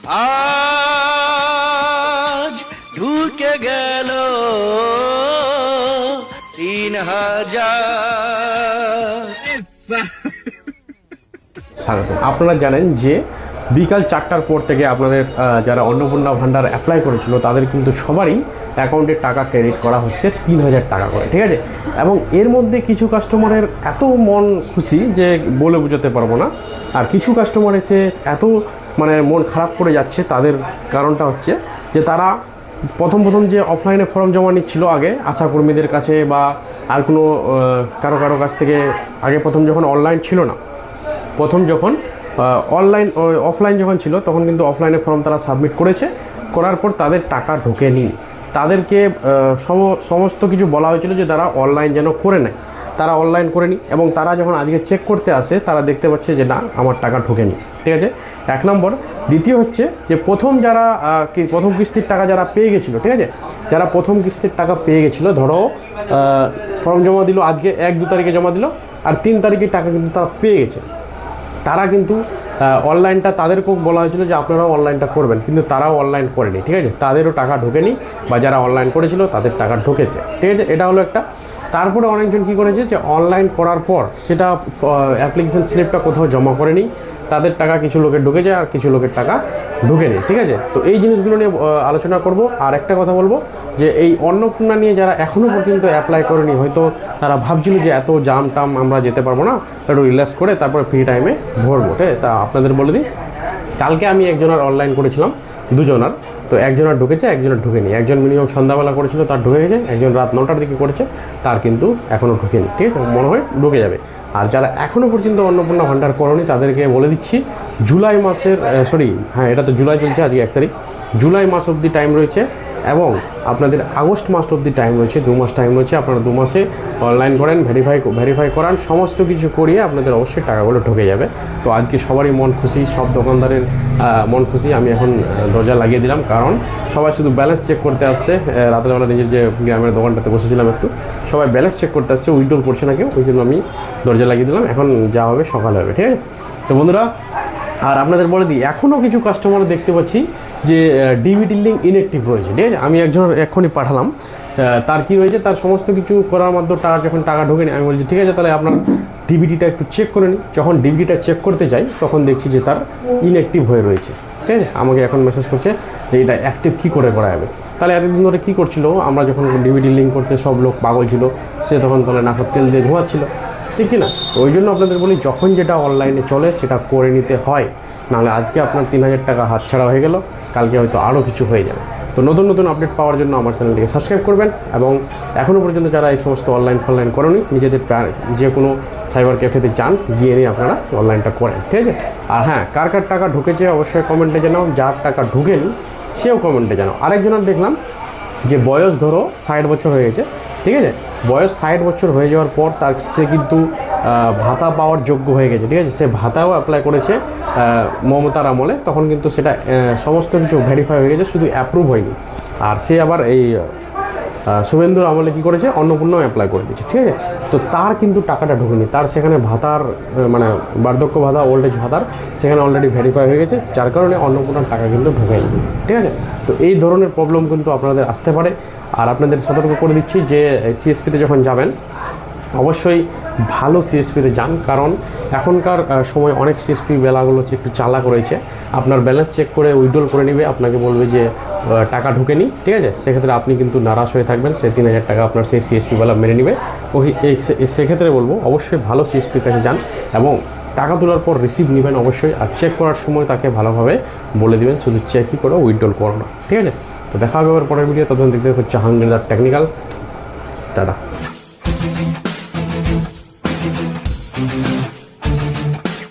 আজ ঢুকে গেল 3000। স্বাগত। আপনারা জানেন যে বিকাল 4টার পর থেকে আপনাদের যারা অন্নপূর্ণা ভান্ডার অ্যাপ্লাই করেছিল তাদের কিন্তু সবারই অ্যাকাউন্টে টাকা ক্রেডিট করা হচ্ছে 3000 টাকা করে, ঠিক আছে। এবং এর মধ্যে কিছু কাস্টমারের এত মন খুশি যে বলে বোঝাতে পারবো না, আর কিছু কাস্টমার এসে এত মন খারাপ করে যাচ্ছে। তাদের কারণটা হচ্ছে যে তারা প্রথম যে অফলাইনে ফর্ম জমা নিচ্ছিল আগে আশাকর্মীদের কাছে বা আর কোনো কারো কাছ থেকে, আগে প্রথম যখন অনলাইন ছিল না, প্রথম যখন অফলাইন যখন ছিল তখন কিন্তু অফলাইনে ফর্ম তারা সাবমিট করার পর তাদের টাকা ঢোকেনি। তাদেরকে সমস্ত কিছু বলা হয়েছিল যে তারা অনলাইন যেন করে নেয়, তারা অনলাইন করেনি। এবং তারা যখন আজকে চেক করতে আসে তারা দেখতে পাচ্ছে যে না, আমার টাকা ঢোকেনি, ঠিক আছে। 1 নম্বর। দ্বিতীয় হচ্ছে যে প্রথম কিস্তির টাকা যারা পেয়ে গেছিলো, ঠিক আছে, যারা প্রথম কিস্তির টাকা পেয়ে গেছিলো, ধরো ফর্ম জমা দিল আজকে 1-2 তারিখে জমা দিল, আর 3 তারিখে টাকা কিন্তু তারা পেয়ে গেছে। তারা কিন্তু অনলাইনটা তাদেরকেও বলা হয়েছিল যে আপনারাও অনলাইনটা করবেন, কিন্তু তারাও অনলাইন করেনি, ঠিক আছে। তাদেরও টাকা ঢোকেনি, বা যারা অনলাইন করেছিল তাদের টাকা ঢোকেছে, ঠিক আছে। এটা হলো একটা। তারপরে অনেকজন কী করেছে যে অনলাইন করার পর সেটা অ্যাপ্লিকেশন স্লিপটা কোথাও জমা করেনি, তাদের টাকা কিছু লোকের ঢুকেছে আর কিছু লোকের টাকা ঢুকেনি, ঠিক আছে। তো এই জিনিসগুলো নিয়ে আলোচনা করব। আর একটা কথা বলবো যে এই অন্নপূর্ণা নিয়ে যারা এখনও পর্যন্ত অ্যাপ্লাই করেনি, হয়তো তারা ভাবছিল যে এত জাম টাম আমরা যেতে পারবো না, একটু রিল্যাক্স করে তারপরে ফ্রি টাইমে ভরবো, ঠিক আছে। তা আপনাদের বলে দিই, কালকে আমি একজনের অনলাইন করেছিলাম, 2জনার। তো একজনের ঢুকেছে, একজনের ঢুকেনি। একজন মিনিমাম সন্ধ্যাবেলা করেছিল, তার ঢুকে গেছে। একজন রাত 9টার দিকে করেছে, তার কিন্তু এখনও ঢুকেনি, ঠিক আছে। মনে হয় ঢুকে যাবে। আর যারা এখনও পর্যন্ত অন্নপূর্ণা ভান্ডার করনি তাদেরকে বলে দিচ্ছি, জুলাই মাসের এটা তো জুলাই চলছে, আজকে 1 তারিখ। জুলাই মাস অবধি টাইম রয়েছে এবং আপনাদের আগস্ট মাস অবধি টাইম রয়েছে, 2 মাস টাইম রয়েছে। আপনারা 2 মাসে অনলাইন করেন, ভেরিফাই করান, সমস্ত কিছু করিয়ে আপনাদের অবশ্যই টাকাগুলো ঢুকে যাবে। তো আজকে সবারই মন খুশি, সব দোকানদারের মন খুশি। আমি এখন দরজা লাগিয়ে দিলাম, কারণ সবাই শুধু ব্যালেন্স চেক করতে আসছে। রাত্রেবেলা নিজের যে গ্রামের দোকানটাতে বসেছিলাম, একটু সবাই ব্যালেন্স চেক করতে আসছে, উইথড্রল করছে না কেউ, ওই জন্য আমি দরজা লাগিয়ে দিলাম। এখন যা হবে সকালে হবে, ঠিক আছে। তো বন্ধুরা, আর আপনাদের বলে দিই, এখনও কিছু কাস্টমার দেখতে পাচ্ছি যে ডিবিটি লিঙ্ক ইনঅ্যাক্টিভ রয়েছে, ঠিক আছে। আমি একজন এক্ষুনি পাঠালাম, তার কি রয়েছে, তার সমস্ত কিছু করার মাধ্যমে যখন টাকা ঢোকেনি, আমি বলছি ঠিক আছে তাহলে আপনার ডিবিটিটা একটু চেক করে নিন। যখন ডিবিটিটা চেক করতে যাই তখন দেখছি যে তার ইনঅ্যাক্টিভ হয়ে রয়েছে, ঠিক আছে। আমাকে এখন মেসেজ করছে যে এটা অ্যাক্টিভ কী করে করা যাবে। তাহলে এতদিন ধরে কী করছিল, আমরা যখন ডিবিটি লিঙ্ক করতে সব লোক পাগল ছিল, সে তখন তাহলে নাকের তেল দিয়ে ঘুমাচ্ছিল, ঠিক কি না। ওই জন্য আপনাদের বলি, যখন যেটা অনলাইনে চলে সেটা করে নিতে হয়, নাহলে আজকে আপনার 3000 টাকা হাতছাড়া হয়ে গেল, কালকে হয়তো আরও কিছু হয়ে যাবে। তো নতুন আপডেট পাওয়ার জন্য আমার চ্যানেলটিকে সাবস্ক্রাইব করবেন, এবং এখনও পর্যন্ত যারা এই সমস্ত অনলাইন করেনি, নিজেদের যে কোনো সাইবার ক্যাফেতে যান, গিয়ে নিয়ে আপনারা অনলাইনটা করেন, ঠিক আছে। আর হ্যাঁ, কার টাকা ঢুকেছে অবশ্যই কমেন্টে জানাও, যার টাকা ঢুকেনি সেও কমেন্টে জানাও। আরেকজনের দেখলাম যে বয়স ধরো 60 বছর হয়ে গেছে, ঠিক আছে। বয়স 60 বছর হয়ে যাওয়ার পর সে কিন্তু ভাতা পাওয়ার যোগ্য হয়ে গেছে, ঠিক আছে। সে ভাতাও অ্যাপ্লাই করেছে মমতার আমলে, তখন কিন্তু সেটা সমস্ত কিছু ভেরিফাই হয়ে গেছে, শুধু অ্যাপ্রুভ হয়নি। আর সে আবার এই শুভেন্দুর আমলে কী করেছে, অন্নপূর্ণাও অ্যাপ্লাই করে দিয়েছে, ঠিক আছে। তো তার কিন্তু টাকাটা ঢুকেনি, তার সেখানে ভাতার বার্ধক্য ভাতা, ওল্ড এজ ভাতার সেখানে অলরেডি ভেরিফাই হয়ে গেছে, যার কারণে অন্নপূর্ণার টাকা কিন্তু ঢোকেনি, ঠিক আছে। তো এই ধরনের প্রবলেম কিন্তু আপনাদের আসতে পারে। আর আপনাদের সতর্ক করে দিচ্ছি যে সিএসপিতে যখন যাবেন অবশ্যই ভালো সিএসপিতে যান, কারণ এখনকার সময় অনেক সিএসপি বেলাগুলো একটু চালাক রয়েছে। আপনার ব্যালেন্স চেক করে উইথড্রল করে নেবে, আপনাকে বলবে যে টাকা ঢুকেনি, ঠিক আছে। সেক্ষেত্রে আপনি কিন্তু নারাজ হয়ে থাকবেন, সেই 3000 টাকা আপনার সেই সিএসপি বেলা মেনে নেবে। সেক্ষেত্রে বলবো অবশ্যই ভালো সিএসপির কাছে যান, এবং টাকা তোলার পর রিসিভ নেবেন অবশ্যই। আর চেক করার সময় তাকে ভালোভাবে বলে দেবেন, শুধু চেকই করো, উইথড্রল করো না, ঠিক আছে। তো দেখা হবে আবার পরের ভিডিও, তখন দেখতে হচ্ছে জাহাঙ্গীর টেকনিক্যাল। টাটা।